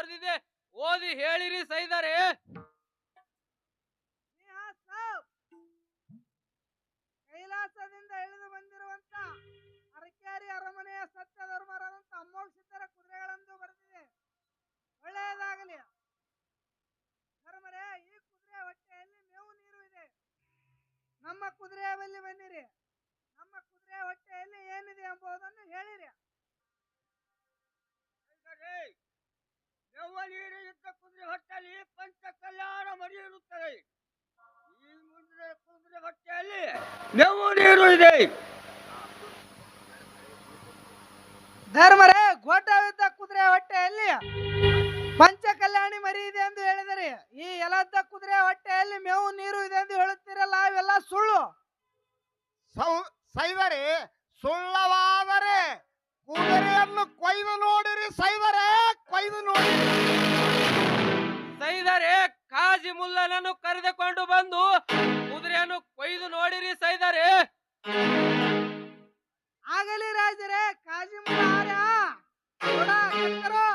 ಬರೆದಿದೆ, ಓದಿ ಹೇಳಿರಿ ಸೈದರೆ. ಕೈಲಾಸದಿಂದ ಇಳಿದು ಬಂದಿರುವಂತ ಅರಕೇರಿ ಅರಮನೆಯ ಸತ್ಯ ಧರ್ಮರಾದಂತ ಅಮೋಘ ಸಿದ್ಧರ ಕುದುರೆಗಳೆಂದು ಬರೆದಿದೆ. ಒಳ್ಳೆಯದಾಗಲಿ. ಧರ್ಮರೇ, ಈ ಕುದುರೆ ಹೊಟ್ಟೆಯಲ್ಲಿ ಮೇವು ನೀರು ಇದೆ. ನಮ್ಮ ಕುದುರೆಯ ಬಳಿ ಬನ್ನಿರಿ. ನಮ್ಮ ಕುದುರೆ ಹೊಟ್ಟೆಯಲ್ಲಿ ಏನಿದೆ ಎಂಬುದನ್ನು ಹೇಳಿರಿ. ಮೇವು ನೀರು ಇದ್ದ ಕುದುರೆ ಹೊಟ್ಟೆಯಲ್ಲಿ ಪಂಚ ಕಲ್ಯಾಣ ಮರಿ ಇರುತ್ತದೆ. ಈ ಕುದುರೆ ಹೊಟ್ಟೆಯಲ್ಲಿ ಮೇವು ನೀರು ಇದೆ. ಧರ್ಮರೇ, ಘೋಟವಿದ್ದ ಕುದುರೆ ಹೊಟ್ಟೆಯಲ್ಲಿ ಪಂಚ ಕಲ್ಯಾಣಿ ಮರಿ ಇದೆ ಎಂದು ಹೇಳಿದರೆ, ಈ ಎಲದ್ದ ಕುದುರೆ ಹೊಟ್ಟೆಯಲ್ಲಿ ಮೇವು ನೀರು ಇದೆ ಎಂದು ಹೇಳುತ್ತೀರಲ್ಲ, ಅವೆಲ್ಲ ಸುಳ್ಳು. ಸೈದರೆ, ಸುಳ್ಳವಾದರೆ ಕುದುರೆಯನ್ನು ಕೊಯ್ದು ನೋಡಿರಿ ಸೈದರೆ, ಕೊಯ್ದು ನೋಡಿ. ಸೈದರೆ, ಕಾಜಿ ಮುಲ್ಲನನ್ನು ಕರೆದುಕೊಂಡು ಬಂದು ಕುದುರೆಯನ್ನು ಕೊಯ್ದು ನೋಡಿರಿ ಸೈದರೆ. ಆಗಲಿ ರಾಜರೇ, ಕಾಜಿಮುಲ್ಲ ಆರ್ಯ ಕೊಡ ಕಟ್ಕರೋ.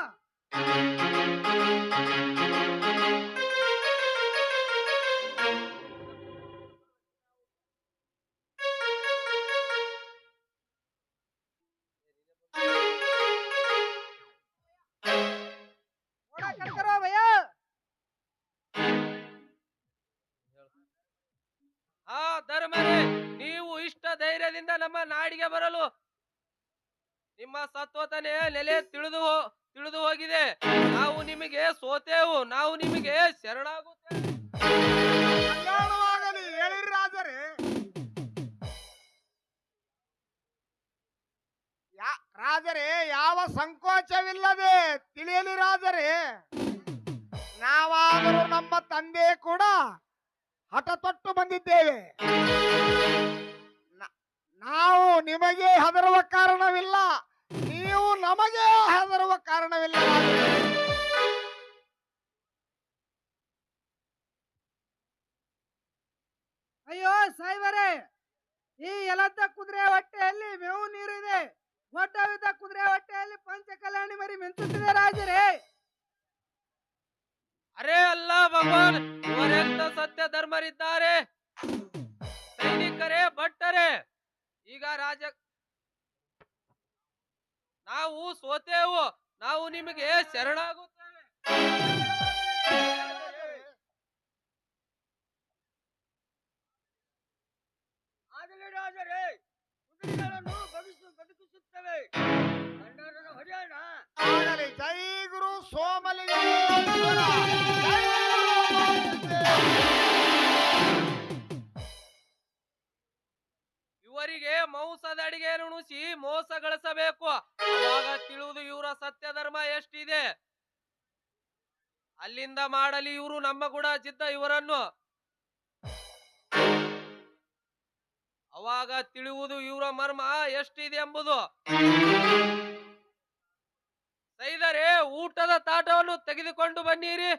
ಧರ್ಮರೇ, ನೀವು ಇಷ್ಟ ಧೈರ್ಯದಿಂದ ನಮ್ಮ ನಾಡಿಗೆ ಬರಲು ನಿಮ್ಮ ಸತ್ವತನೇ ನೆಲೆ ತಿಳಿದು ಹೋಗಿದೆ. ನಾವು ನಿಮಗೆ ಸೋತೆವು, ನಾವು ನಿಮಗೆ ಶರಣಾಗುತ್ತೇವೆ. ಹೇಳಿರಿ ರಾಜರೇ. ರಾಜರೇ, ಯಾವ ಸಂಕೋಚವಿಲ್ಲದೆ ತಿಳಿಯಲಿ ರಾಜರೇ. ನಾವಾದರೂ ನಮ್ಮ ತಂದೆ ಕೂಡ ಹಠ ತೊಟ್ಟು ಬಂದಿದ್ದೇವೆ. ನಾವು ನಿಮಗೆ ಹೆದರುವ ಕಾರಣವಿಲ್ಲ, ನೀವು ನಮಗೆ ಹೆದರುವ ಕಾರಣವಿಲ್ಲ. ಅಯ್ಯೋ ಸಾಯ್ಬರೇ, ಈ ಎಲದ್ದ ಕುದುರೆ ಹೊಟ್ಟೆಯಲ್ಲಿ ಮೇವು ನೀರು ಇದೆ. ಘೋಟವಿದ್ದ ಕುದುರೆ ಹೊಟ್ಟೆಯಲ್ಲಿ ಪಂಚ ಕಲ್ಯಾಣಿ ಮರಿ ಮಿಂಚುತ್ತಿದೆ ರಾಜರೇ. ಅರೇ ಅಲ್ಲ ಭಗವಾನ್, ಇವರೆಂತ ಸತ್ಯ ಧರ್ಮರಿದ್ದಾರೆ. ಸೈನಿಕರೇ, ಭಟ್ಟರೇ, ಈಗ ನಾವು ಸೋತೆವು, ನಾವು ನಿಮಗೆ ಶರಣಾಗುತ್ತೇವೆ. ಆಗಲಿ ರಾಜರೇ, ಕುದುರೆಗಳನ್ನು ಬದುಕಿಸುತ್ತವೆ. ಹೊಡೆಯೋಣ. ಆಗಲಿ. ಜೈ ಗುರು ಸೋಮಲಿಂಗ. ಇವರಿಗೆ ಮಾಂಸದ ಅಡಿಗೆಯನ್ನು ಉಣಿಸಿ ಮೋಸ ಗಳಿಸಬೇಕು. ಅವಾಗ ತಿಳಿಯುವುದು ಇವರ ಸತ್ಯ ಧರ್ಮ ಎಷ್ಟಿದೆ. ಅಲ್ಲಿಂದ ಮಾಡಲಿ ಇವರು ನಮ್ಮ ಕೂಡ ಜಿದ್ದ ಇವರನ್ನು. ಅವಾಗ ತಿಳಿಯುವುದು ಇವರ ಮರ್ಮ ಎಷ್ಟಿದೆ ಎಂಬುದು. ಸೈದರೆ, ಊಟದ ತಾಟವನ್ನು ತೆಗೆದುಕೊಂಡು ಬನ್ನಿರಿ.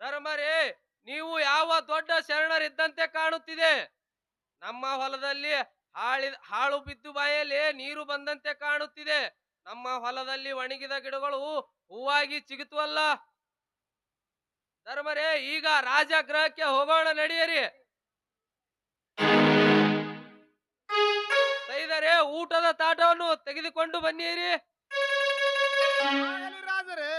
ಧರ್ಮರೇ, ನೀವು ಯಾವ ದೊಡ್ಡ ಶರಣರಿದ್ದಂತೆ ಕಾಣುತ್ತಿದೆ. ನಮ್ಮ ಹೊಲದಲ್ಲಿ ಹಾಳು ಬಿದ್ದು ಬಾಯಲ್ಲಿ ನೀರು ಬಂದಂತೆ ಕಾಣುತ್ತಿದೆ. ನಮ್ಮ ಹೊಲದಲ್ಲಿ ಒಣಗಿದ ಗಿಡಗಳು ಹೂವಾಗಿ ಚಿಗುತ್ತುವಲ್ಲ. ಧರ್ಮರೇ, ಈಗ ರಾಜಗೃಹಕ್ಕೆ ಹೋಗೋಣ, ನಡೆಯಿರಿ. ಸೈದರೆ, ಊಟದ ತಾಟವನ್ನು ತೆಗೆದುಕೊಂಡು ಬನ್ನಿರಿ. ರಾಜರೇ,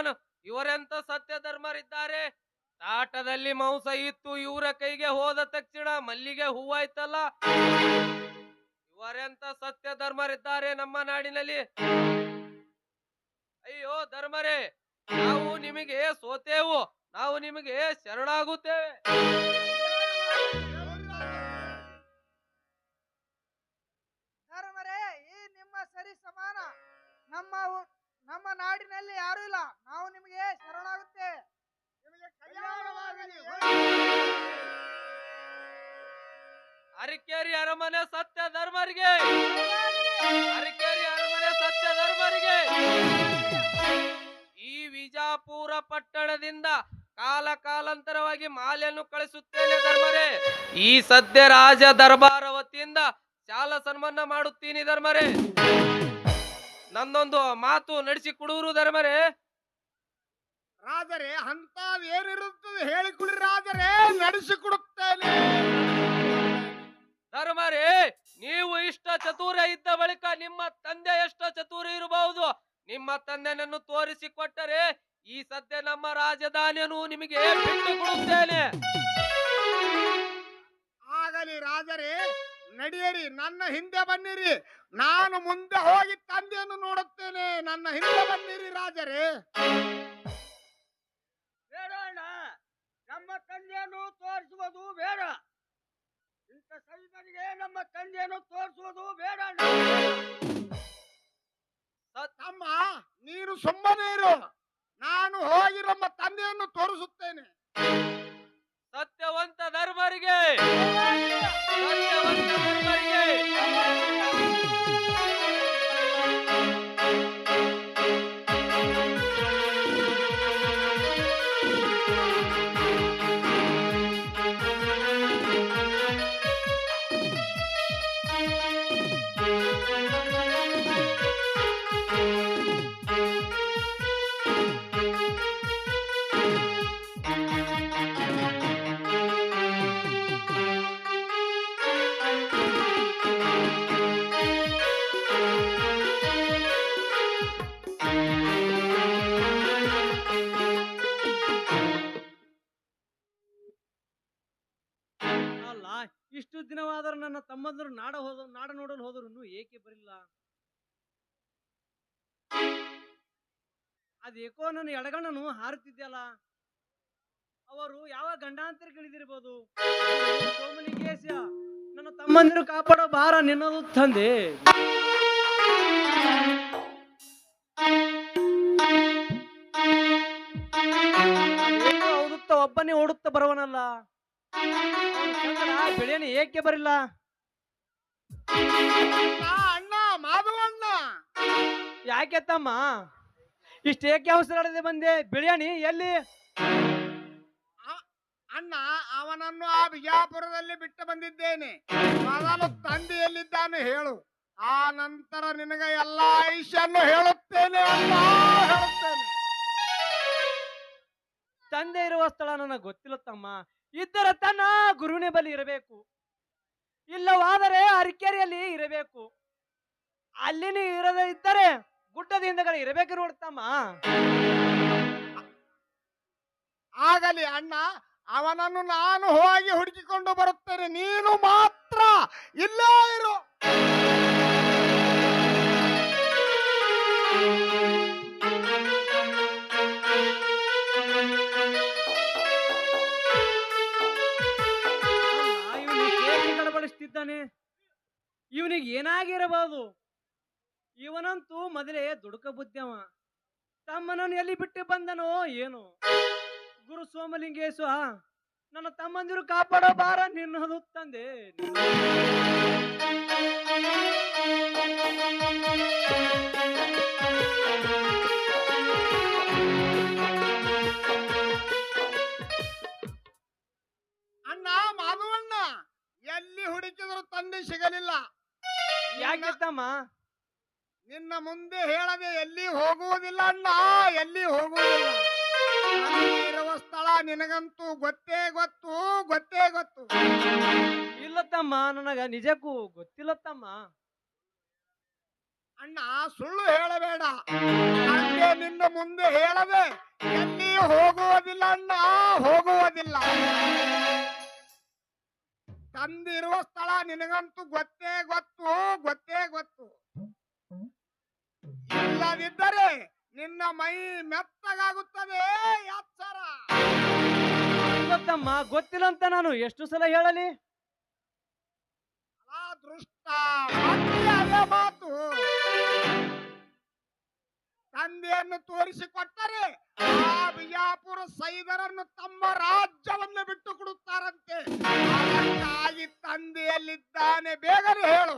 ಭಗವಾನ್ ಇವರೆಂತ ಸತ್ಯ ಧರ್ಮರಿದ್ದಾರೆ. ತಾಟದಲ್ಲಿ ಮಾಂಸ ಇತ್ತು, ಇವರ ಕೈಗೆ ಹೋದ ತಕ್ಷಣ ಮಲ್ಲಿಗೆ ಹೂವಾಯ್ತಲ್ಲ. ಇವರೆಂತ ಸತ್ಯ ಧರ್ಮರಿದ್ದಾರೆ ನಮ್ಮ ನಾಡಿನಲ್ಲಿ. ಅಯ್ಯೋ ಧರ್ಮರೇ, ನಾವು ನಿಮಗೆ ಸೋತೇವು, ನಾವು ನಿಮಗೆ ಶರಣಾಗುತ್ತೇವೆ. ಧರ್ಮರೇ, ಈ ನಿಮ್ಮ ಸರಿ ಸಮಾನ ನಮ್ಮ ನಾಡಿನಲ್ಲಿ ಯಾರು ಇಲ್ಲ. ನಾವು ನಿಮಗೆ ಶರಣಾಗುತ್ತೇವೆ. ನಿಮಗೆ ಕಲ್ಯಾಣವಾಗಲಿ. ಅರಕೇರಿ ಅರಮನೆ ಸತ್ಯ ಧರ್ಮರಿಗೆ, ಅರಕೇರಿ ಅರಮನೆ ಸತ್ಯ ಧರ್ಮರಿಗೆ. ಈ ವಿಜಾಪುರ ಪಟ್ಟಣದಿಂದ ಕಾಲಾಂತರವಾಗಿ ಮಾಲೆಯನ್ನು ಕಳಿಸುತ್ತೇನೆ ಧರ್ಮರೇ. ಈ ಸದ್ಯ ರಾಜ ದರ್ಬಾರ ವತಿಯಿಂದ ಶಾಲಾ ಸನ್ಮಾನ ಮಾಡುತ್ತೀನಿ ಧರ್ಮರೇ. ನನ್ನೊಂದು ಮಾತು ನಡೆಸಿ ಕೊಡುವರು ಧರ್ಮರೇ. ರಾಜರೇ, ಅಂತವೇನಿರುತ್ತದೆ ಹೇಳಿಕೊಡಿ ರಾಜರೇ, ನಡೆಸಿಕೊಡುತ್ತೇನೆ. ಧರ್ಮರೇ, ನೀವು ಇಷ್ಟ ಚತುರ ಇದ್ದ ಬಳಿಕ ನಿಮ್ಮ ತಂದೆ ಎಷ್ಟ ಚತುರ ಇರಬಹುದು. ನಿಮ್ಮ ತಂದೆನನ್ನು ತೋರಿಸಿಕೊಟ್ಟರೆ ಈ ಸದ್ಯ ನಮ್ಮ ರಾಜಧಾನಿಯನ್ನು ನಿಮಗೆ ಬಿಟ್ಟು ಕೊಡುತ್ತೇನೆ. ಆಗಲಿ ರಾಜರೇ, ನಡೆಯಿರಿ, ನನ್ನ ಹಿಂದೆ ಬನ್ನಿರಿ. ನಾನು ಮುಂದೆ ಹೋಗಿ ತಂದೆಯನ್ನು ನೋಡುತ್ತೇನೆ. ನನ್ನ ಹಿಂದೆ ಬನ್ನಿರಿ ರಾಜರೇ. ಬೇಡ ಅಣ್ಣ, ನಮ್ಮ ತಂದೆಯನ್ನು ತೋರಿಸುವುದು ಬೇಡ. ಇಂಥ ಸೈನಿಕರಿಗೆ ನಮ್ಮ ತಂದೆಯನ್ನು ತೋರಿಸುವುದು ಬೇಡ ಅಣ್ಣ. ತಮ್ಮ, ನೀನು ಸುಮ್ಮನೆ ಇರು. ನಾನು ಹೋಗಿ ನಮ್ಮ ತಂದೆಯನ್ನು ತೋರಿಸುತ್ತೇನೆ. ಸತ್ಯವಂತ ಧರ್ಮರಿಗೆ, ಸತ್ಯವಂತ ಧರ್ಮರಿಗೆ. ಅಲ್ಲ, ಇಷ್ಟು ದಿನವಾದರೂ ನನ್ನ ತಮ್ಮಂದರು ನಾಡ ನೋಡಲು ಹೋದ್ರು ಏಕೆ ಬರಿಲ್ಲ? ಅದೇಕೋ ನನ್ನ ಎಡಗಣ್ಣನು ಹಾರುತ್ತಿದ್ಯಲ್ಲ. ಅವರು ಯಾವ ಗಂಡಾಂತರಗಳಿದಿರ್ಬೋದು. ಸೋಮಲಿಂಗೇಶ, ನನ್ನ ತಮ್ಮಂದಿರು ಕಾಪಾಡೋ ಭಾರ ನಿನ್ನದು ತಂದೆ. ಓದುತ್ತ ಒಬ್ಬನೇ ಓಡುತ್ತ ಬರುವನಲ್ಲ. ಬೆಳೆಯನ್ನು ಏಕೆ ಬರಿಲ್ಲ? ಅಣ್ಣ, ಮಾಧವಣ್ಣ, ಯಾಕೆ ತಮ್ಮ ಇಷ್ಟೇಕೆ ಅವಸರಡದೆ ಬಂದೆ? ಬಿಳಿಯಾನಿ ಎಲ್ಲಿ? ಅಣ್ಣ, ಅವನನ್ನು ಆ ಬಿಜಾಪುರದಲ್ಲಿ ಬಿಟ್ಟು ಬಂದಿದ್ದೇನೆ. ಮೊದಲು ತಂದೆ ಎಲ್ಲಿದ್ದಾನೆ ಹೇಳು, ಆ ನಂತರ ನಿನಗೆ ಎಲ್ಲ ಐಶನ್ನು ಹೇಳುತ್ತೇನೆ ಅಣ್ಣ, ಹೇಳುತ್ತೇನೆ. ತಂದೆ ಇರುವ ಸ್ಥಳ ನನಗೆ ಗೊತ್ತಿಲ್ಲ ತಮ್ಮ. ಇದ್ದರೆ ತನ್ನ ಗುರುವಿನ ಬಳಿ ಇರಬೇಕು, ಇಲ್ಲವಾದರೆ ಅರಕೇರಿಯಲ್ಲಿ ಇರಬೇಕು. ಅಲ್ಲಿನೇ ಇರದೇ ಇದ್ದರೆ ಗುಡ್ಡದ ಹಿಂದಗಡೆ ಇರಬೇಕು ನೋಡ್ತಮ್ಮ. ಆಗಲಿ ಅಣ್ಣ, ಅವನನ್ನು ನಾನು ಹೋಗಿ ಹುಡುಕಿಕೊಂಡು ಬರುತ್ತೇನೆ. ನೀನು ಮಾತ್ರ ಇಲ್ಲೇ ಇರು. ಗಡಬಡಿಸ್ತಿದ್ದಾನೆ. ಇವನಿಗೆ ಏನಾಗಿರಬಹುದು? ಇವನಂತೂ ಮೊದಲೇ ದುಡುಕ ಬುದ್ಧವ. ತಮ್ಮನನ್ನು ಎಲ್ಲಿ ಬಿಟ್ಟು ಬಂದನೋ ಏನೋ. ಗುರು ಸೋಮಲಿಂಗೇಶ, ನನ್ನ ತಮ್ಮಂದಿರು ಕಾಪಾಡೋ ಭಾರ ನಿನ್ನದು ತಂದೆ. ಅಣ್ಣ ಮಾಧವಣ್ಣ, ಎಲ್ಲಿ ಹುಡುಕಿದ್ರು ತಂದೆ ಸಿಗಲಿಲ್ಲ. ಯಾಕೆ ತಮ್ಮ? ನಿನ್ನ ಮುಂದೆ ಹೇಳದೆ ಎಲ್ಲಿ ಹೋಗುವುದಿಲ್ಲ ಅಣ್ಣ, ಎಲ್ಲಿ ಹೋಗುವುದಿಲ್ಲ. ತಂದೆ ಇರುವ ಸ್ಥಳ ನಿನಗಂತೂ ಗೊತ್ತೇ ಗೊತ್ತು, ಗೊತ್ತೇ ಗೊತ್ತು. ಇಲ್ಲ ತಮ್ಮ, ನನಗ ನಿಜಕ್ಕೂ ಗೊತ್ತಿಲ್ಲ ತಮ್ಮ. ಅಣ್ಣ ಸುಳ್ಳು ಹೇಳಬೇಡ. ತಂದೆ ನಿನ್ನ ಮುಂದೆ ಹೇಳದೆ ಎಲ್ಲಿ ಹೋಗುವುದಿಲ್ಲ ಅಣ್ಣ, ಹೋಗುವುದಿಲ್ಲ. ತಂದಿರುವ ಸ್ಥಳ ನಿನಗಂತೂ ಗೊತ್ತೇ ಗೊತ್ತು, ಗೊತ್ತೇ ಗೊತ್ತು. ಇಲ್ಲದಿದ್ದರೆ ನಿನ್ನ ಮೈ ಮೆತ್ತಗಾಗುತ್ತದೆ ಎಚ್ಚರ. ಗೊತ್ತಮ್ಮ, ಗೊತ್ತಿಲ್ಲ ಅಂತ ನಾನು ಎಷ್ಟು ಸಲ ಹೇಳಲಿ? ಆ ದೃಷ್ಟ ಮತ್ತೆ ಅದೇ ಮಾತು. ತಂದೆಯನ್ನು ತೋರಿಸಿಕೊಟ್ಟರೆ ಆ ಬಿಜಾಪುರ ಸೈದರನ್ನು ತಮ್ಮ ರಾಜ್ಯವನ್ನು ಬಿಟ್ಟು ಕೊಡುತ್ತಾರಂತೆ. ಅದಕ್ಕಾಗಿ ತಂದೆಯಲ್ಲಿದ್ದಾನೆ, ಬೇಗನೆ ಹೇಳು.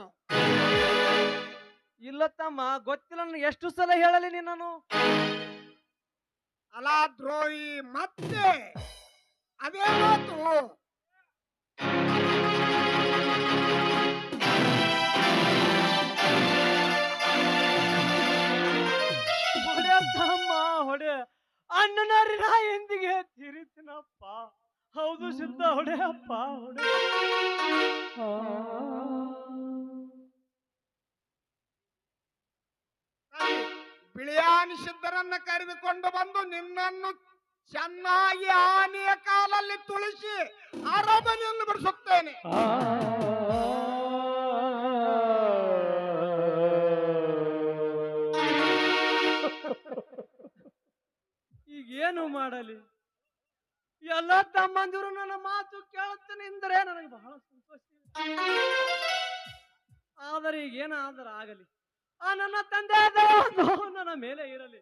ಇಲ್ಲ ತಮ್ಮ, ಗೊತ್ತಿಲ್ಲ. ನಾನು ಎಷ್ಟು ಸಲ ಹೇಳಲಿ ನಿನ್ನನು? ಅಲಾ ದ್ರೋಹಿ, ಮತ್ತೆ ಅದೇ ಮಾತು. ಹೊಡೆ ತಮ್ಮ, ಹೊಡೆ. ಅಣ್ಣನವ್ರಿ ನಾ ಎಂದಿಗೆ ತಿರುತ್ತಿನಪ್ಪ. ಹೌದು ಸಿದ್ಧ, ಹೊಡೆ ಅಪ್ಪ, ಹೊಡೆ. ಬಿಳಿಯಾನಿ ಸಿದ್ಧರನ್ನ ಕರೆದುಕೊಂಡು ಬಂದು ನಿನ್ನನ್ನು ಚೆನ್ನಾಗಿ ಆನೆಯ ಕಾಲಲ್ಲಿ ತುಳಿಸಿ ಅರಮನೆಯನ್ನು ಬಿಡಿಸುತ್ತೇನೆ. ಈಗೇನು ಮಾಡಲಿ? ಎಲ್ಲ ತಮ್ಮಂದಿರು ನನ್ನ ಮಾತು ಕೇಳುತ್ತೇನೆ ಎಂದರೆ ನನಗೆ ಬಹಳ ಸಂತೋಷ. ಆದರೆ ಈಗೇನಾದರೂ ಆಗಲಿ, ಆ ನನ್ನ ತಂದೆ ನನ್ನ ಮೇಲೆ ಇರಲಿ.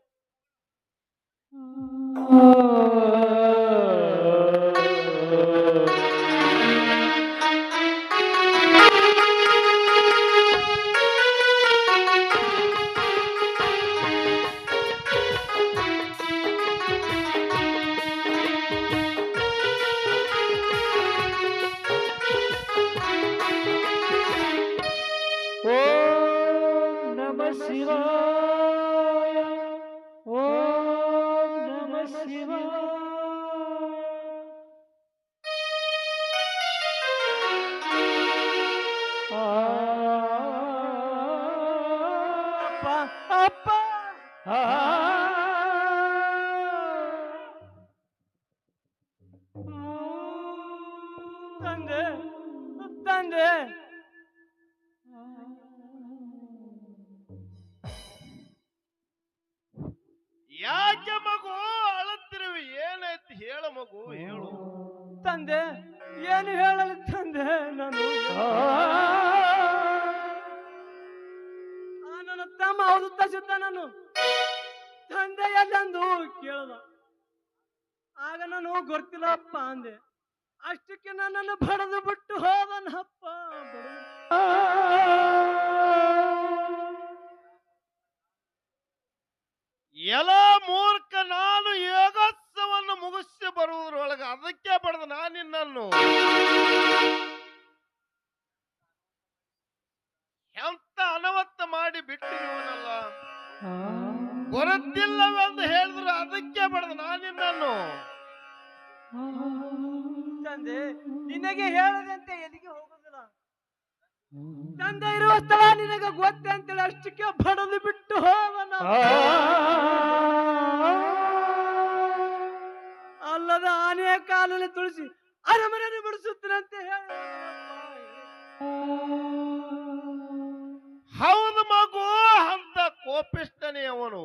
ಓಂ ನಮಃ ಶಿವಾಯ, ಓಂ ನಮಃ ಶಿವಾಯ. ಅಪ್ಪ, ಅಪ್ಪ, ತಂದೆ, ತಂದೆ. ಯಾಕೆ ಮಗು ಅಳುತ್ತಿರುವಿ? ಏನಾಯ್ತು ಹೇಳ ಮಗು, ಹೇಳು. ತಂದೆ, ಏನು ಹೇಳಲಿ ತಂದೆ? ನಾನು ನನ್ನ ತಮ್ಮ ಓದುತ್ತಾ ಸಿದ್ದ. ನಾನು ತಂದೆ ಎಲ್ಲೆಂದು ಕೇಳದ. ಆಗ ನಾನು ಗೊತ್ತಿಲ್ಲಪ್ಪ ಅಂದೆ. ಅಷ್ಟಕ್ಕೆ ನನ್ನನ್ನು ಬಡದು ಬಿಟ್ಟು ಹೋದನಪ್ಪ. ಎಲ ಮೂರ್ಖ, ನಾನು ಯೋಗೋತ್ಸವವನ್ನು ಮುಗಿಸಿ ಬರುವುದರೊಳಗೆ ಅದಕ್ಕೆ ಬಡದ ನಾನು ನಿನ್ನನ್ನು. ಎಂತ ಅನವತ್ತ ಮಾಡಿ ಬಿಟ್ಟಿರುವನಲ್ಲ, ಗೊತ್ತಿಲ್ಲವೆಂದು ಹೇಳಿದ್ರು ಅದಕ್ಕೆ ಬಡದ ನಾನು ನಿನ್ನನ್ನು. ತಂದೆ, ನಿನಗೆ ಹೇಳದಂತೆ ಎಲ್ಲಿಗೆ ಹೋಗುದಿಲ್ಲ. ತಂದೆ ಇರುವ ಸ್ಥಳ ನಿನಗೆ ಗೊತ್ತೆ ಅಂತೇಳಿ ಅಷ್ಟಕ್ಕೆ ಬಡದು ಬಿಟ್ಟು ಹೋವನ. ಅಲ್ಲದ ಆನೆಯ ಕಾಲಲ್ಲಿ ತುಳಿಸಿ ಅರಮನೆಯನ್ನು ಬಿಡಿಸುತ್ತೇನಂತೆ ಹೇಳಿ. ಹೌದು ಮಗು, ಅಂತ ಕೋಪಿಷ್ಟನೇ ಅವನು.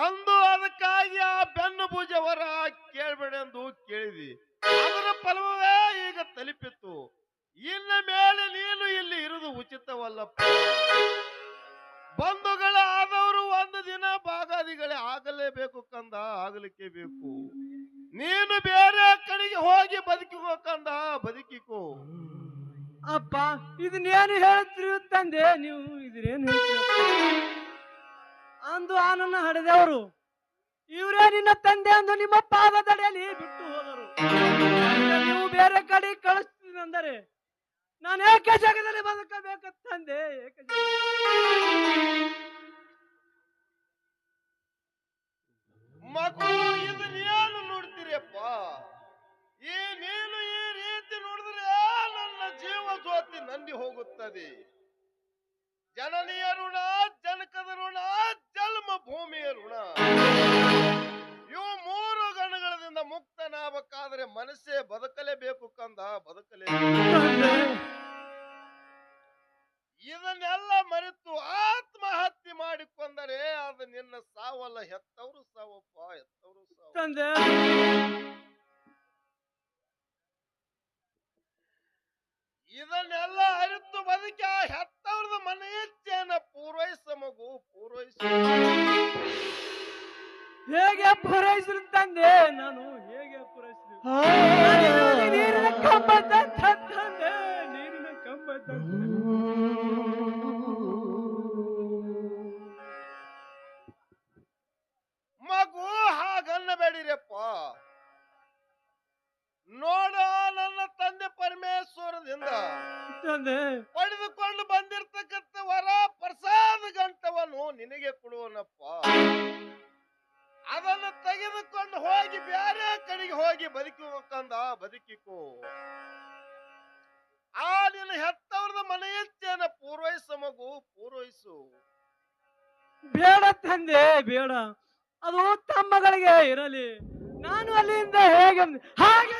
ಅಂದು ಅದಕ್ಕಾಗಿ ಆ ಬೆನ್ನು ಭುಜವರ ಕೇಳಬೇಡೆಂದು ಕೇಳಿದಿ. ಅದರ ಫಲವೇ ಈಗ ತಲುಪಿತ್ತು. ಇನ್ನ ಮೇಲೆ ನೀನು ಇಲ್ಲಿ ಇರುವುದು ಉಚಿತವಲ್ಲಪ್ಪ. ಬಂಧುಗಳಾದವರು ಒಂದು ದಿನ ಭಾಗಾದಿಗಳೇ ಆಗಲೇಬೇಕು ಕಂದ, ಆಗಲಿಕ್ಕೆ ಬೇಕು. ನೀನು ಬೇರೆ ಕಡೆಗೆ ಹೋಗಿ ಬದುಕಿಕೋ ಕಂದ, ಬದುಕಿಕೋ. ಅಪ್ಪ, ಇದನ್ನೇನು ಹೇಳ್ತೀರಿ ತಂದೆ? ನೀವು ಇದನ್ನೇನು ಹೇಳ್ತೀರಿ? ಅಂದು ಆನನ್ನ ಹಡೆದವರು ಇವರೇ ನಿನ್ನ ತಂದೆ ಅಂದು ನಿಮ್ಮ ಪಾದದಡಿಯಲ್ಲಿ ಬಿಟ್ಟು ಹೋದರು. ನೀವು ಬೇರೆ ಕಡೆ ಕಳಿಸ್ತೀನಿ ಅಂದರೆ ನಾನು ಏಕೆ ಜಗದಲ್ಲಿ ಬದುಕಬೇಕು ತಂದೆ? ಏಕೆ ಮಗು, ಇದನ್ನೇನು ನೋಡ್ತೀರಿಯಪ್ಪ? ನೀನು ಈ ರೀತಿ ನೋಡಿದ್ರೆ ನನ್ನ ಜೀವ ಜ್ಯೋತಿ ನಂದಿ ಹೋಗುತ್ತದೆ. ಜನನೀಯ ಋಣ, ಜನಕದ ಋಣ, ಜನ್ಮ ಭೂಮಿಯ ಋಣ. ಇವು ಮೂರು ಗಣಗಳಿಂದ ಮುಕ್ತನಾಗಬೇಕಾದ್ರೆ ಮನಸ್ಸೇ ಬದುಕಲೇಬೇಕು ಕಂದ, ಬದುಕಲೇಬೇಕು. ಇದನ್ನೆಲ್ಲ ಮರೆತು ಆತ್ಮಹತ್ಯೆ ಮಾಡಿಕೊಂಡರೆ ಅದು ನಿನ್ನ ಸಾವಲ್ಲ, ಹೆತ್ತವರು ಸಾವಪ್ಪ, ಹೆತ್ತವರು ಸಾವು. ತಂದೆ ಇದನ್ನೆಲ್ಲ ಅರಿತು ಬದುಕಿ ಆ ಹೆತ್ತವ್ರದ ಮನ ಇಚ್ಛೆಯನ್ನ ಪೂರೈಸ ಮಗು, ಪೂರೈಸ. ಹೇಗೆ ಪೂರೈಸ್ರಿ ತಂದೆ? ನಾನು ಹೇಗೆ ಪೂರೈಸ್ರಿ? ನೀರಿನ ಕಂಬ ತಂದೆ, ನೀರಿನ ಕಂಬ ತಂದೆ. ಮಗು ಹಾಗನ್ನಬೇಡಿರಪ್ಪ. ನೋಡ, ನನ್ನ ತಂದೆ ಪರಮೇಶ್ವರದಿಂದ ತಂದೆ ಪಡೆದುಕೊಂಡು ಬಂದಿರ್ತಕ್ಕಂಥ ವರ ಪ್ರಸಾದ ಗಂಟವನ್ನು ನಿನಗೆ ಕೊಡುವನಪ್ಪ. ಅದನ್ನು ತೆಗೆದುಕೊಂಡು ಹೋಗಿ ಬೇರೆ ಕಡೆಗೆ ಹೋಗಿ ಬದುಕಬೇಕಂದ, ಬದುಕಿಕೋ. ಆ ನಿನ್ನ ಹೆತ್ತವ್ರದ ಮನ ಇಚ್ಛೆಯನ್ನ ಪೂರೈಸ ಮಗು, ಪೂರೈಸು. ಬೇಡ ತಂದೆ, ಬೇಡ. ಅದು ತಮ್ಮಗಳಿಗೆ ಇರಲಿ. ನಾನು ಅಲ್ಲಿಂದ ಹೇಗೆ ಹಾಗೆ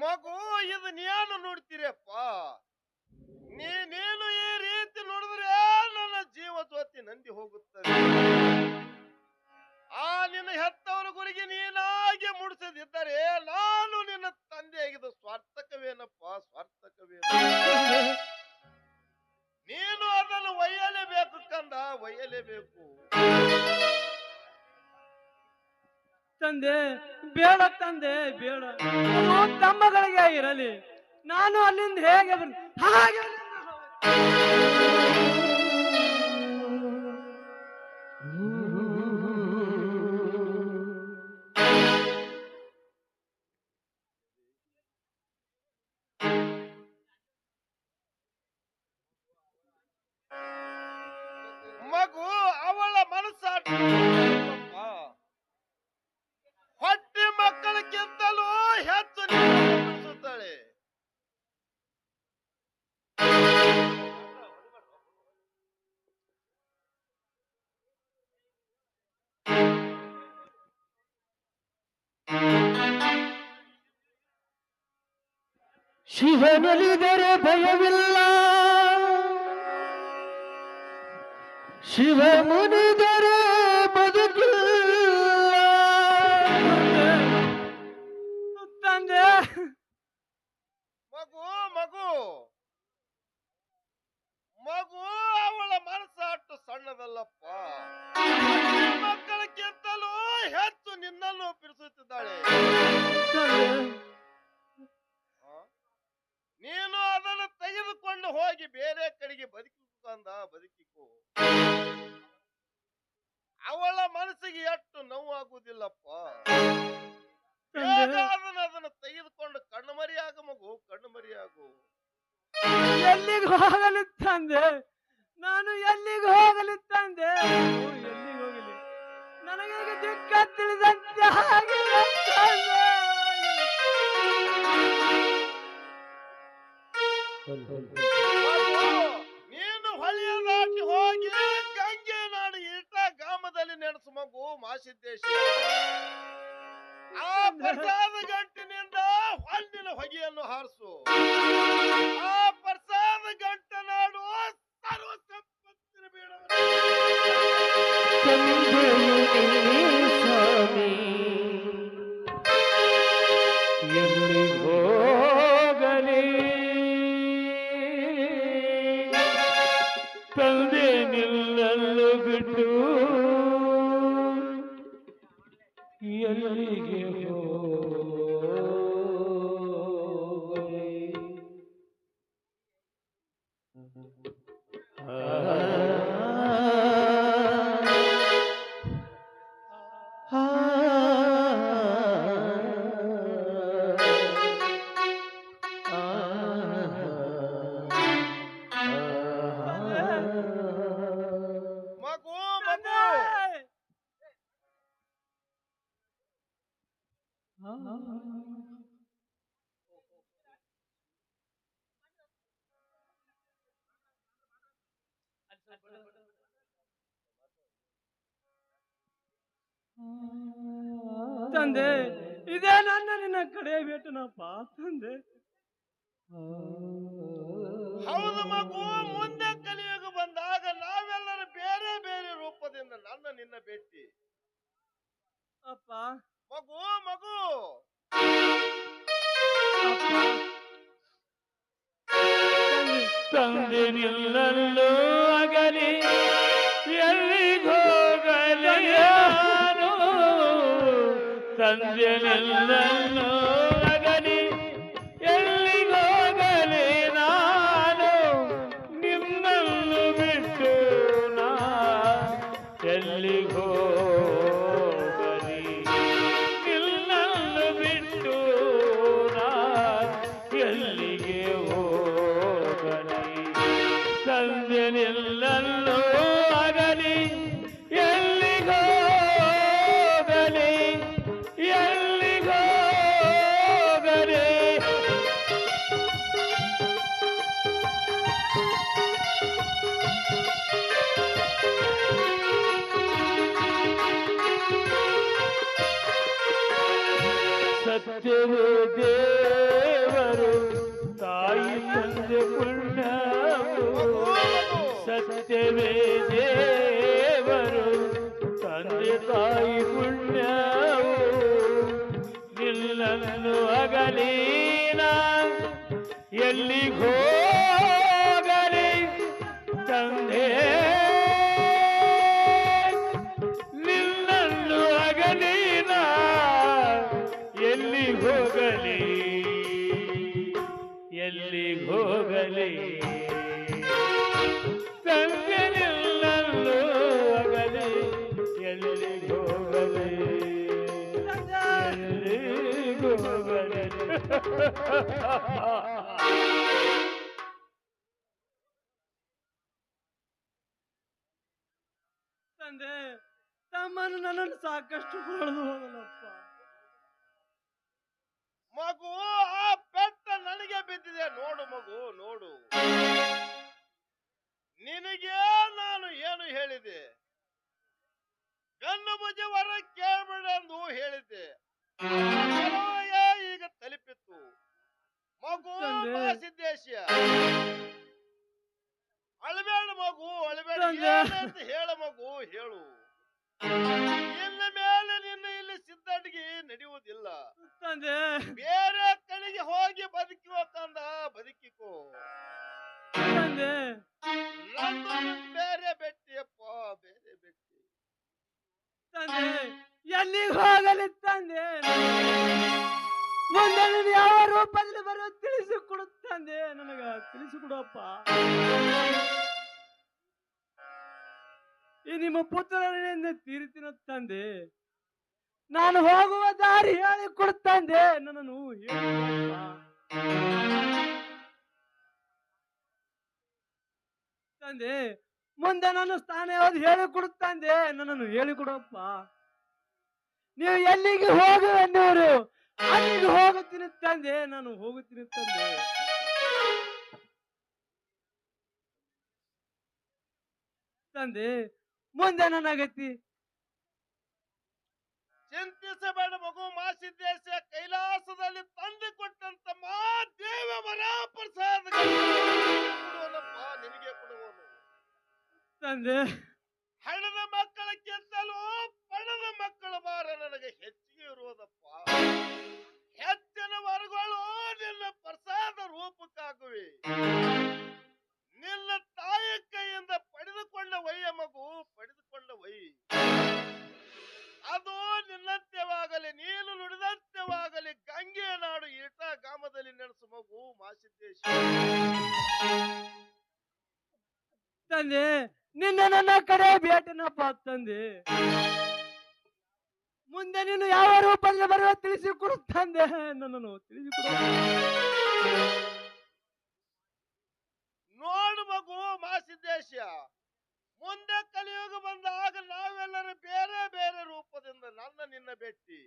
ಮಗು, ಇದು ನೀನು ನೋಡ್ತೀರಪ್ಪ. ನೀನು ಈ ರೀತಿ ನೋಡಿದ್ರೆ ನನ್ನ ಜೀವ ಜ್ಯೋತಿ ನಂದಿ ಹೋಗುತ್ತದೆ. ಆ ನಿನ್ನ ಹೆತ್ತವರ ಗುರಿಗೆ ನೀನಾಗೆ ಮುಡಿಸದಿದ್ದರೆ ನಾನು ನಿನ್ನ ತಂದೆಯಾಗಿದ್ದು ಸ್ವಾರ್ಥಕವೇನಪ್ಪ, ಸ್ವಾರ್ಥಕವೇನು. ನೀನು ಅದನ್ನು ಒಯ್ಯಲೇಬೇಕು ಕಂದ, ಒಯ್ಯಲೇಬೇಕು. ತಂದೆ ಬೇಡ, ತಂದೆ ಬೇಡ. ಅದು ತಮ್ಮಗಳಿಗೆ ಇರಲಿ. ನಾನು ಅಲ್ಲಿಂದ ಹೇಗೆ ಹಾಗೆ ಮಗು ಅವಳ ಮನಸ್ಸಾಟ ಹೊಟ್ಟೆ ಮಕ್ಕಳಕ್ಕಿಂತಲೂ ಹೆಚ್ಚು ನಿಲ್ಲಿಸುತ್ತಾಳೆ. ಶಿವನೊಲಿದರೆ ಭಯವಿಲ್ಲ, ಶಿವ ಮುನಿದರೆ ಬದುಕಿಲ್ಲ. ತಂದೆ ಮಗು ಮಗು ಮಗು ಅವಳ ಮನಸ್ಸಾಟ್ಟು ಸಣ್ಣದಲ್ಲಪ್ಪ. ಮಕ್ಕಳಕ್ಕಿಂತಲೂ ಹೆಚ್ಚು ನಿನ್ನನ್ನು ಪ್ರೀತಿಸುತ್ತಿದ್ದಾಳೆ. ನೀನು ಅದನ್ನು ತೆಗೆದುಕೊಂಡು ಹೋಗಿ ಬೇರೆ ಕಡೆಗೆ ಬದುಕಿಕೊಂಡ, ಬದುಕಿಕೋ. ಅವಳ ಮನಸ್ಸಿಗೆ ಎಷ್ಟು ನೋವಾಗುವುದಿಲ್ಲಪ್ಪ. ಅದನ್ನು ತೆಗೆದುಕೊಂಡು ಕಣ್ಣು ಮರಿಯಾಗ ಮಗು, ಕಣ್ಣು ಮರಿಯಾಗು. ಎಲ್ಲಿಗೆ ಹೋಗಲಿ ತಂದೆ? ನಾನು ಎಲ್ಲಿಗೆ ಹೋಗಲಿ ತಂದೆ? ಎಲ್ಲಿಗೆ ಹೋಗಲಿ? ನನಗೆ ದಿಕ್ಕ ತಿಳಿದಂತೆ ಹಾಗೆ ತಂದೆ. ನೀನು ಹೊಳೆಯ ದಾಟಿ ಹೋಗಿ ಗಂಗೆ ನಾಡು ಈಟ ಗ್ರಾಮದಲ್ಲಿ ನೆನೆಸು ಮಗು, ಮಾಸಿದ್ದೇಶ. ಆ ಪ್ರಸಾದ ಗಂಟಿನಿಂದ ಹೊನ್ನಿನ ಹೊಗೆಯನ್ನು ಹಾರಿಸು. ಆ ಪ್ರಸಾದ ಗಂಟ ನಾಡು ಸರ್ವ ಸಂಪತ್ತಿನ ಹೋಗಲಿ ತಂದೆ ನಿಲ್ಲಲು ಬಿಟ್ಟು ಎಲ್ಲಿಗೆ ಹೋಗಲಿ? ಆ ತಂದೆ, ಇದೇ ನನ್ನ ನಿನ್ನ ಕಡೆ ಬೇಟನಪ್ಪ ತಂದೆ. ಹೌದು ಮಗು, ಮುಂದೆ ಕಲಿಯುಗ ಬಂದಾಗ ನಾವೆಲ್ಲರೂ ಬೇರೆ ಬೇರೆ ರೂಪದಿಂದ ನನ್ನ ನಿನ್ನ ಭೇಟಿ. ಅಪ್ಪ ಮಗು ಮಗು ತಂದೆ ನಿಲ್ಲಲು ಅಗಲಿ ಎಲ್ಲಿಗೋಗಲಿ ಯಾರು, ತಂದೆ ನಿಲ್ಲಲು ಅಗಲಿ ಎಲ್ಲಿಗೋಗಲಿ ನಾನು, ನಿಮ್ಮನ್ನು ಬಿಟ್ಟು ನಾ ಎಲ್ಲಿಗೋಗಲಿ, ನಿನ್ನನ್ನು ಬಿಟ್ಟು ನಾ ಎಲ್ಲಿಗೆ ಹೋಗಲಿ, ತಂದೆ ನಿಲ್ಲಲು ಅಗಲಿ ಎಲ್ಲಿಗೋಗಲಿ ಎಲ್ಲಿಗೋಗಲಿ. ಸತ್ಯವೇ ದೇವರು ತಾಯಿ ತಂದೆ ಪುಣ್ಯವು, ಸತ್ಯವೇ ದೇವರು ತಂದೆ ತಾಯಿ ಪುಣ್ಯವು, ನಿಲ್ಲನ್ನು ಅಗಲೀನ ಎಲ್ಲಿಗೋಗಲಿ ತಂದೆ, ನಿನ್ನನ್ನು ಅಗಲೀನ ಎಲ್ಲಿಗೋಗಲಿ ಎಲ್ಲಿಗೋಗಲಿ, ತಂದೆ ನಿನ್ನನ್ನು ಅಗಲಿ ಎಲ್ಲಿಗೋಗಲಿ ಎಲ್ಲಿಗೋಗಲಿ. ತಂದೆ, ತಮ್ಮನ್ನು ನನ್ನನ್ನು ಸಾಕಷ್ಟು ಹೊಡೆದು ಹೋಗಲಪ್ಪ. ಮಗು, ಆ ಪೆಟ್ಟ ನನಗೆ ಬಿದ್ದಿದೆ ನೋಡು ಮಗು ನೋಡು. ನಿನಗೆ ನಾನು ಏನು ಹೇಳಿದೆ? ಗಂಡು ಭುಜ ವರ ಕೇಳಬೇಡೆಂದು ಹೇಳಿದ್ದೆ. ಕೆಲವೇ ಈಗ ತಲುಪಿತ್ತು ಮಗು. ತಂದೆ. ಸಿದ್ದೇಶ ಅಳಬೇಡ ಮಗು, ಅಳಬೇಡ. ತಂದೆ. ಏನಂತ ಹೇಳ ಮಗು, ಹೇಳು. ಇನ್ನ ಮೇಲೆ ನಿನ್ನ ಇಲ್ಲಿ ಸಿದ್ದಡಿಗೆ ನಡೆಯುವುದಿಲ್ಲ. ತಂದೆ, ಬೇರೆ ಕಡೆಗೆ ಹೋಗಿ ಬದುಕಿಬೇಕಂದ ಬದುಕಿಕೋ. ತಂದೆ, ನನ್ನ ಬೇರೆ ಬೆಟ್ಟಿಯಪ್ಪ, ಬೇರೆ ಬೆಟ್ಟಿ. ತಂದೆ, ಎಲ್ಲಿಗೆ ಹೋಗಲಿ ತಂದೆ? ಮುಂದೆ ನೀನು ಯಾವ ರೂಪದಲ್ಲಿ ಬರೋ ತಿಳಿಸಿಕೊಡು ತಂದೆ, ನನಗ ತಿಳಿಸಿಕೊಡಪ್ಪ. ಈ ನಿಮ್ಮ ಪುತ್ರನಿಂದ ತೀರ್ತಿನ ತಂದೆ, ನಾನು ಹೋಗುವ ದಾರಿ ಹೇಳಿ ಕೊಡುತ್ತಂದೆ, ನನ್ನನ್ನು ಹೇಳಿಕೊಡಪ್ಪ. ತಂದೆ, ಮುಂದೆ ನನ್ನ ಸ್ಥಾನ ಯಾವ್ದು ಹೇಳಿಕೊಡುತ್ತಂದೆ, ನನ್ನನ್ನು ಹೇಳಿಕೊಡಪ್ಪ. ನೀವು ಎಲ್ಲಿಗೆ ಹೋಗುವೆಂದವರು ಅಲ್ಲಿಗೆ ಹೋಗುತ್ತೀನಿ ತಂದೆ, ನಾನು ಹೋಗುತ್ತೀನಿ ತಂದೆ. ತಂದೆ, ಮುಂದೆ ನನ್ನ ಗತಿ ಚಿಂತಿಸಬೇಡ ಮಗು. ಮಾಸಿದ್ದೇಶ ಕೈಲಾಸದಲ್ಲಿ ತಂದು ಕೊಟ್ಟಂತ ಮಾ ದೇವ ವರ ಪ್ರಸಾದ ಕೊಡುವನಪ್ಪ, ನಿನಗೆ ಕೊಡುವನು. ತಂದೆ, ಹಣದ ಮಕ್ಕಳಕ್ಕಿಂತಲೂ ಪಣದ ಮಕ್ಕಳ ಭಾರ ನನಗೆ ಹೆಚ್ಚಿಗೆ ಇರುವುದಪ್ಪ. ಹೆಚ್ಚಿನ ವರಗಳು ನಿನ್ನ ಪ್ರಸಾದ ರೂಪಕ್ಕಾಗುವೆ. ನಿನ್ನ ತಾಯಿ ಕೈಯಿಂದ ಪಡೆದುಕೊಂಡ ವಯ್ಯ ಮಗು, ಪಡೆದುಕೊಂಡ ವೈ. ಅದು ನಿನ್ನಂತ್ಯವಾಗಲಿ, ನೀನು ನುಡಿದಂತ್ಯವಾಗಲಿ. ಗಂಗೆಯ ನಾಡು ಈಟ ಗ್ರಾಮದಲ್ಲಿ ನೆನೆಸು ಮಗು ಮಾಸಿದ್ದೇಶ. ತಂದೆ, ನಿನ್ನ ನನ್ನ ಕಡೆ ಭೇಟಿನಪ್ಪ ತಂದೆ. ಮುಂದೆ ನೀನು ಯಾವ ರೂಪದಲ್ಲಿ ಬರುವ ತಿಳಿಸಿಕೊಡು ತಂದೆ, ನನ್ನನ್ನು ತಿಳಿಸಿಕೊಡು. ನೋಡು ಮಗು ಮಾಸಿದ್ದೇಶ, ಮುಂದೆ ಕಲಿಯುಗ ಬಂದಾಗ ನಾವೆಲ್ಲರೂ ಬೇರೆ ಬೇರೆ ರೂಪದಿಂದ ನನ್ನ ನಿನ್ನ ಭೇಟಿ.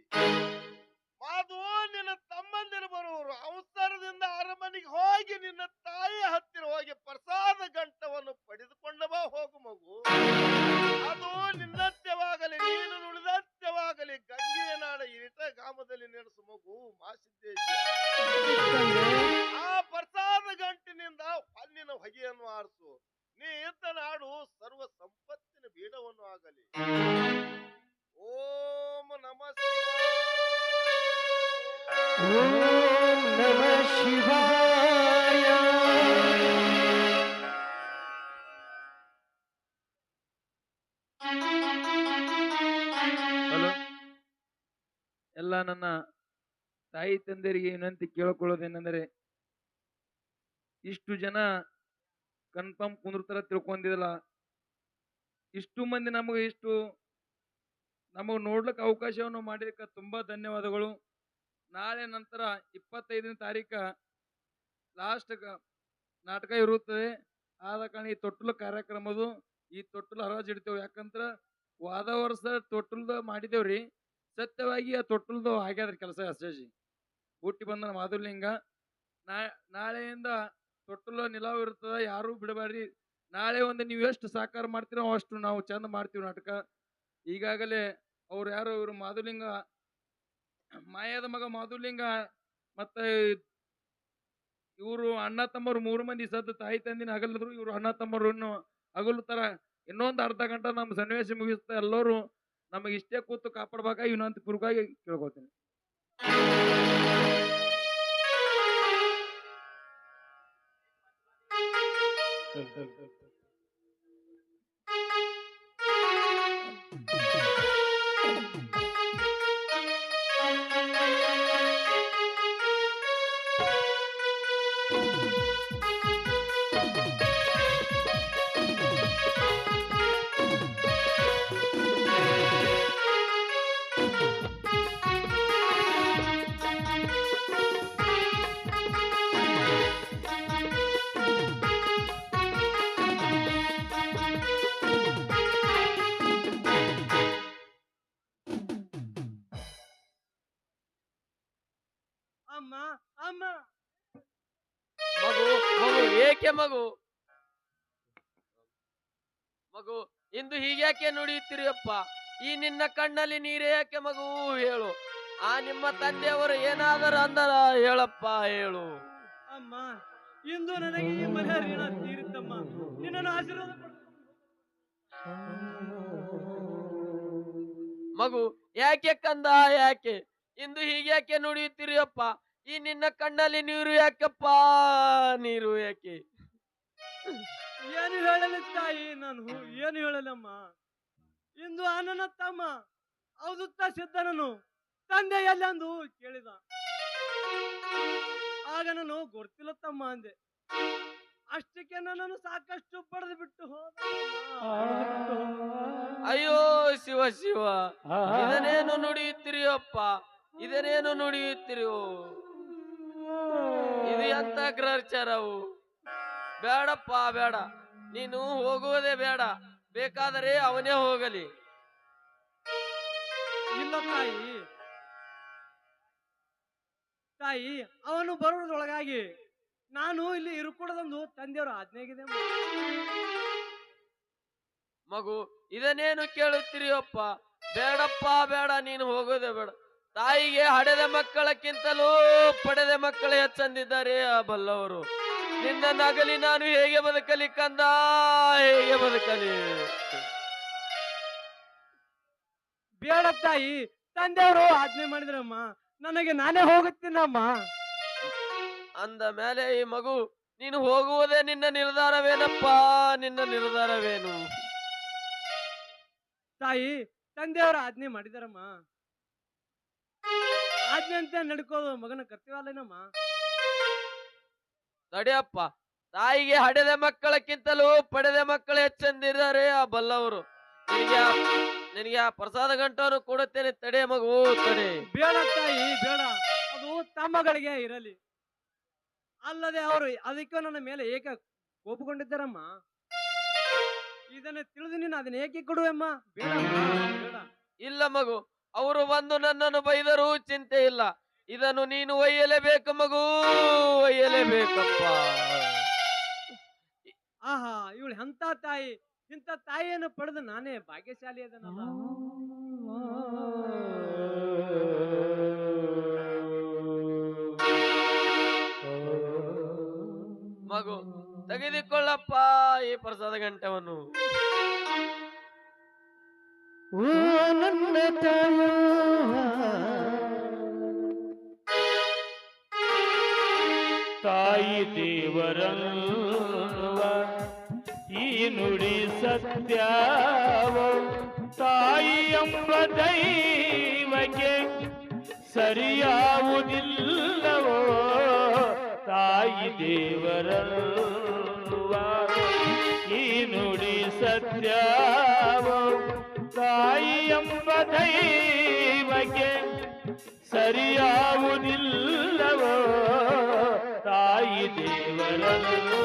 ಮಾದು ನಿನ್ನ ತಮ್ಮಂದಿರು ಬರುವರು. ಅವಸರದಿಂದ ಅರಮನೆಗೆ ಹೋಗಿ ನಿನ್ನ ತಾಯಿ ಹತ್ತಿರ ಹೋಗಿ ಪ್ರಸಾದ ಗಂಟವನ್ನು ಪಡೆದುಕೊಂಡ ಬಾ ಹೋಗು ಮಗು. ಅದು ನಿನ್ನತ್ಯವಾಗಲಿ ನೀನು ನುಡಿದತ್ಯವಾಗಲಿ ಗಂಗೆಯ ನಾಡ ಇರಿಟ ಗ್ರಾಮದಲ್ಲಿ ನೆನೆಸು ಮಗು ಮಾಸಿದ್ದೇಶ. ಆ ಪ್ರಸಾದ ಗಂಟಿನಿಂದ ಹಣ್ಣಿನ ಹೊಗೆಯನ್ನು ಆರಿಸು. ನೀ ಇದ್ದ ನಾಡು ಸರ್ವ ಸಂಪತ್ತಿನ ಬೀಡವನ್ನು ಆಗಲಿ. ಓಂ ನಮಃ ಓಂ ನಮಃ ಶಿವಾಯ. ಹಲೋ, ಎಲ್ಲ ನನ್ನ ತಾಯಿ ತಂದೆಯರಿಗೆ ವಿನಂತಿ ಕೇಳಿಕೊಳ್ಳೋದೇನೆಂದರೆ, ಇಷ್ಟು ಜನ ಕನ್ಫರ್ಮ್ ಕುಂದಿರ್ತಾರ ತಿಳ್ಕೊಂಡಿದಲ್ಲ, ಇಷ್ಟು ಮಂದಿ ನಮಗೆ ನೋಡ್ಲಿಕ್ಕೆ ಅವಕಾಶವನ್ನು ಮಾಡಿದಕ್ಕೆ ತುಂಬಾ ಧನ್ಯವಾದಗಳು. ನಾಳೆ ನಂತರ 25ನೇ ತಾರೀಕು ಲಾಸ್ಟ್ ನಾಟಕ ಇರುತ್ತದೆ. ಆದ ಕಾರಣ ಈ ತೊಟ್ಟಲು ಕಾರ್ಯಕ್ರಮದು ಈ ತೊಟ್ಟಲು ಹರಾಜು ಇಡ್ತೇವೆ. ಯಾಕಂದ್ರೆ ವಾದ ವರ್ಷ ತೊಟ್ಟಲ್ದ ಮಾಡಿದೇವ್ರಿ, ಸತ್ಯವಾಗಿ ಆ ತೊಟ್ಟಲ್ದು ಆಗ್ಯಾದ್ರಿ ಕೆಲಸ. ಅಷ್ಟೇಜಿ ಹುಟ್ಟಿ ಬಂದ ಮಾಧುಲಿಂಗ. ನಾಳೆಯಿಂದ ತೊಟ್ಟಲು ನಿಲಾವ್ ಇರ್ತದ, ಯಾರು ಬಿಡಬಾರ್ರಿ. ನಾಳೆ ಒಂದು ನೀವು ಎಷ್ಟು ಸಾಕಾರ ಮಾಡ್ತೀರೋ ಅಷ್ಟು ನಾವು ಚಂದ ಮಾಡ್ತೀವಿ ನಾಟಕ. ಈಗಾಗಲೇ ಅವ್ರು ಯಾರು ಇವರು ಮಾಧುಲಿಂಗ, ಮಾಯಾದ ಮಗ ಮಾಧುಲಿಂಗ, ಮತ್ತೆ ಇವರು ಅಣ್ಣ ತಮ್ಮರು 3 ಮಂದಿ ಸದ್ದು ತಾಯಿ ತಂದಿನ ಅಗಲಿದ್ರು. ಇವರು ಅಣ್ಣ ತಮ್ಮರು ಇನ್ನು ಅಗಲುತ್ತರ. ಇನ್ನೊಂದು ಅರ್ಧ ಗಂಟೆ ನಮ್ಮ ಸನ್ನಿವೇಶ ಮುಗಿಸ್ತಾ ಎಲ್ಲರೂ ನಮಗೆ ಇಷ್ಟೇ ಕೂತು ಕಾಪಾಡ್ಬೇಕಾಗಿ ವಿನಂತಿ ಪೂರ್ವಕವಾಗಿ ಕೇಳ್ಕೊತೀನಿ. ಅಮ್ಮ ಅಮ್ಮ ಮಗು ಮಗು ಏಕೆ ಮಗು ಮಗು ಇಂದು ಹೀಗ್ಯಾಕೆ ನುಡಿಯುತ್ತೀರಿಯಪ್ಪ? ಈ ನಿನ್ನ ಕಣ್ಣಲ್ಲಿ ನೀರೇ ಯಾಕೆ ಮಗು? ಹೇಳು. ಆ ನಿಮ್ಮ ತಂದೆಯವರು ಏನಾದರೂ ಅಂದರ ಹೇಳಪ್ಪ, ಹೇಳು. ಅಮ್ಮ, ಇಂದು ನನಗೆ ಈ ಮನೆಯ ಋಣ ತೀರಿತಮ್ಮ. ನಿನ್ನನ್ನು ಆಶೀರ್ವಾದ ಮಗು ಯಾಕೆ ಕಂದ, ಯಾಕೆ ಇಂದು ಹೀಗ್ಯಾಕೆ ನುಡಿಯುತ್ತೀರಿಯಪ್ಪ? ಈ ನಿನ್ನ ಕಣ್ಣಲ್ಲಿ ನೀರು ಯಾಕಪ್ಪ, ನೀರು ಯಾಕೆ? ಏನು ಹೇಳಲಿ ತಾಯಿ, ನಾನು ಏನು ಹೇಳಲಮ್ಮ? ಇಂದು ಆ ನನ್ನ ತಮ್ಮ ಅವಧೂತ ಸಿದ್ಧನನ್ನು ತಂದೆ ಎಲ್ಲೆಂದು ಕೇಳಿದ. ಆಗ ನಾನು ಗೊತ್ತಿಲ್ಲ ತಮ್ಮ ಅಂದೆ. ಅಷ್ಟಕ್ಕೆ ನನ್ನನ್ನು ಸಾಕಷ್ಟು ಪಡೆದು ಬಿಟ್ಟು ಹೋದ. ಅಯ್ಯೋ ಶಿವ ಶಿವ, ಇದನ್ನೇನು ನುಡಿಯುತ್ತೀರಿಯಪ್ಪ? ಇದನ್ನೇನು ನುಡಿಯುತ್ತೀರಿಯೋ? ಇದು ಎಂತ ಗ್ರಹಚಾರವು? ಬೇಡಪ್ಪ ಬೇಡ, ನೀನು ಹೋಗುವುದೇ ಬೇಡ. ಬೇಕಾದರೆ ಅವನೇ ಹೋಗಲಿ. ಇಲ್ಲ ತಾಯಿ, ತಾಯಿ ಅವನು ಬರುವುದರೊಳಗಾಗಿ ನಾನು ಇಲ್ಲಿ ಇರುಕೂಡದೊಂದು ತಂದೆಯವರ ಆಜ್ಞೆಗಿದೆ. ಮಗು ಇದನ್ನೇನು ಕೇಳುತ್ತೀರಿಯಪ್ಪ? ಬೇಡಪ್ಪ ಬೇಡ, ನೀನು ಹೋಗೋದೇ ಬೇಡ. ತಾಯಿಗೆ ಹಡೆದ ಮಕ್ಕಳಕ್ಕಿಂತಲೂ ಪಡೆದ ಮಕ್ಕಳೇ ಹೆಚ್ಚಂದಿದ್ದಾರೆ ಆ ಬಲ್ಲವರು. ನಿನ್ನ ನಗಲಿ ನಾನು ಹೇಗೆ ಬದುಕಲಿ ಕಂದ, ಹೇಗೆ ಬದುಕಲಿ? ಬೇಡ ತಾಯಿ, ತಂದೆಯವರು ಆಜ್ಞೆ ಮಾಡಿದ್ರಮ್ಮ, ನನಗೆ ನಾನೇ ಹೋಗುತ್ತೀನಮ್ಮ. ಅಂದ ಮೇಲೆ ಈ ಮಗು ನೀನು ಹೋಗುವುದೇ ನಿನ್ನ ನಿರ್ಧಾರವೇನಪ್ಪ? ನಿನ್ನ ನಿರ್ಧಾರವೇನು? ತಾಯಿ, ತಂದೆಯವರ ಆಜ್ಞೆ ಮಾಡಿದಾರಮ್ಮ. ಆಜ್ಞೆ ಅಂತ ನಡ್ಕೋದು ಮಗನ ಕರ್ತವ್ಯಲ್ಲೇನಮ್ಮ. ತಡಿಯಪ್ಪ, ತಾಯಿಗೆ ಹಡೆದ ಮಕ್ಕಳಕ್ಕಿಂತಲೂ ಪಡೆದ ಮಕ್ಕಳು ಹೆಚ್ಚಂದಿದ್ದಾರೆ ಆ ಬಲ್ಲವರು. ನಿನಗೆ ಆ ಪ್ರಸಾದ ಗಂಟನ್ನು ಕೊಡುತ್ತೇನೆ, ತಡೆ ಮಗು ತಡೆ. ಬೇಡ ತಾಯಿ ಬೇಡ, ಅದು ತಮ್ಮಗಳಿಗೆ ಇರಲಿ. ಅಲ್ಲದೆ ಅವರು ಅದಕ್ಕೆ ನನ್ನ ಮೇಲೆ ಏಕೆ ಕೋಪಗೊಂಡಿದ್ದಾರಮ್ಮ. ಇದನ್ನ ತಿಳಿದು ನೀನು ಅದನ್ನ ಏಕೆ ಕೊಡುವಮ್ಮ? ಬೇಡ ಬೇಡ. ಇಲ್ಲ ಮಗು, ಅವರು ಬಂದು ನನ್ನನ್ನು ಬೈದರೂ ಚಿಂತೆ ಇಲ್ಲ. ಇದನ್ನು ನೀನು ಒಯ್ಯಲೇಬೇಕು ಮಗು, ಒಯ್ಯಲೇಬೇಕಪ್ಪ. ಆಹಾ, ಇವಳು ಎಂತ ತಾಯಿ! ಇಂಥ ತಾಯಿಯನ್ನು ಪಡೆದು ನಾನೇ ಭಾಗ್ಯಶಾಲಿ ಅದನಲ್ಲ. ಮಗು, ತೆಗೆದುಕೊಳ್ಳಪ್ಪ ಈ ಪ್ರಸಾದ ಗಂಟವನ್ನು. ಓ ನನ್ನ ತಾಯ, ತಾಯಿ ದೇವರಲ್ವ ಈ ನುಡಿ ಸತ್ಯವೋ, ತಾಯಿ ಎಂಬ ದೈವಕ್ಕೆ ಸರಿಯಾವುದಿಲ್ಲವೋ, ತಾಯಿ ದೇವರಲ್ವ ಈ ನುಡಿ ಸತ್ಯವೋ, ತಾಯಿ ಎಂಬ ದೈವಕ್ಕೆ ಸರಿಯಾವುದಿಲ್ಲವೋ, ತಾಯಿ ದೇವರಲ್ವ.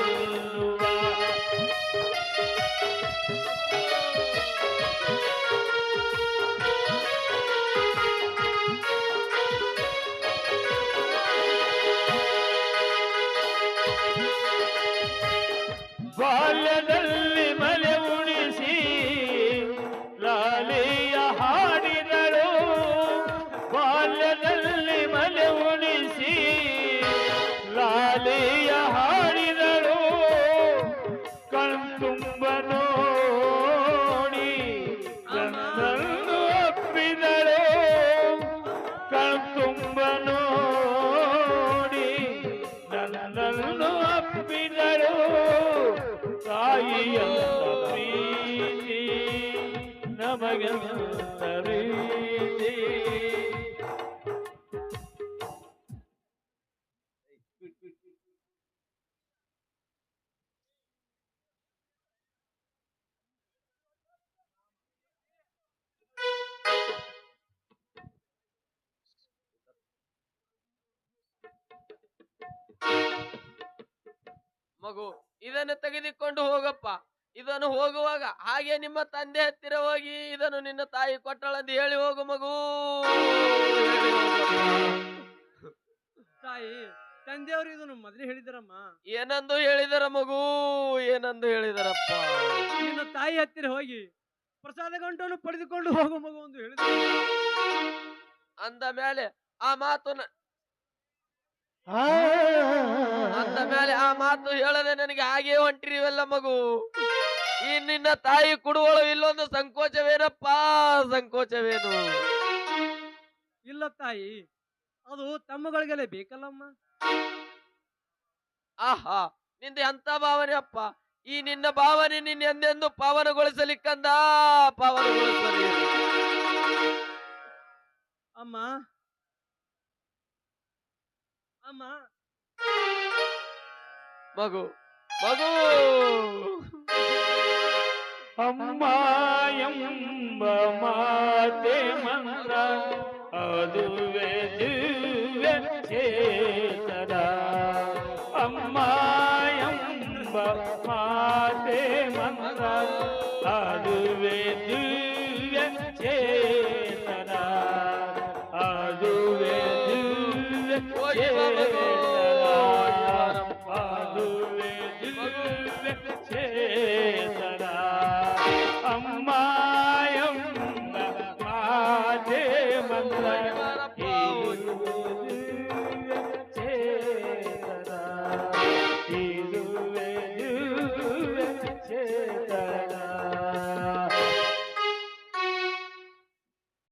ಬಾಲ್ಯದಲ್ಲಿ ಮಲೆ ಉಣಿಸಿ ಲಾಲಿಯ ಹಾಡಿದಳು, ಬಾಲ್ಯದಲ್ಲಿ ಮಲೆ ಉಣಿಸಿ ಲಾಲಿಯ ಹಾಡಿದಳು, ಕಣ್ತುಂಬ ನೋಡಿ ನನ್ನನ್ನು ಅಪ್ಪಿದಳು, ಕಣ್ತುಂಬ ನೋಡಿ ನನ್ನನ್ನು ಅಪ್ಪಿದಳು, ತಾಯಿಯಂತ ಪ್ರೀತಿ ನಮಗಂತ ಪ್ರೀತಿ. ಮಗು, ಇದನ್ನು ತೆಗೆದುಕೊಂಡು ಹೋಗಪ್ಪ. ಇದನ್ನು ಹೋಗುವಾಗ ಹಾಗೆ ನಿಮ್ಮ ತಂದೆ ಹತ್ತಿರ ಹೋಗಿ ಇದನ್ನು ನಿನ್ನ ತಾಯಿ ಕೊಟ್ಟಳಂದು ಹೇಳಿ ಹೋಗು ಮಗು, ಹೇಳಿ ಹೋಗಪ್ಪ. ತಾಯಿ, ತಂದೆಯವರು ಇದನ್ನು ಮೊದಲೇ ಹೇಳಿದರಮ್ಮ. ಏನಂದು ಹೇಳಿದರ ಮಗು, ಏನಂದು ಹೇಳಿದರಪ್ಪ? ನಿನ್ನ ತಾಯಿ ಹತ್ತಿರ ಹೋಗಿ ಪ್ರಸಾದ ಗಂಟನ್ನು ಪಡೆದುಕೊಂಡು ಹೋಗು ಮಗು ಎಂದು ಹೇಳಿದರು. ಅಂದ ಮೇಲೆ ಆ ಮಾತು ಅಂದ ಮೇಲೆ ಆ ಮಾತು ಹೇಳದೆ ನನಗೆ ಹಾಗೆ ಹೊಂಟಿರಿವೆಲ್ಲ ಮಗು. ಈ ನಿನ್ನ ತಾಯಿ ಕೊಡುವಳು ಇಲ್ಲೊಂದು ಸಂಕೋಚವೇನಪ್ಪ, ಸಂಕೋಚವೇನು? ಇಲ್ಲ ತಾಯಿ, ಅದು ತಮ್ಮಗಳಿಗೆಲ್ಲ ಬೇಕಲ್ಲಮ್ಮ. ಆಹಾ, ನಿಂದ ಎಂತ ಭಾವನೆ ಅಪ್ಪ! ಈ ನಿನ್ನ ಭಾವನೆ ನಿನ್ನ ಎಂದೆಂದು ಪಾವನಗೊಳಿಸಲಿಕ್ಕಂದ, ಪಾವನಗೊಳಿಸಲಿ. ಅಮ್ಮ, ಅಮ್ಮ, ಮಗು, ಮಗು. ಅಮ್ಮ ಎಂಬ ಮಾತೆ ಮಂತ್ರ, ಅದುವೆ ದಿವ್ಯ ಚೇತನ. ಅಮ್ಮ ಎಂಬ ಮಾತೆ ಮಂತ್ರ, ಅದುವೆ ದಿವ್ಯ ಚೇತನ, ಅದುವೆ ದಿವ್ಯ ಚೇತನ.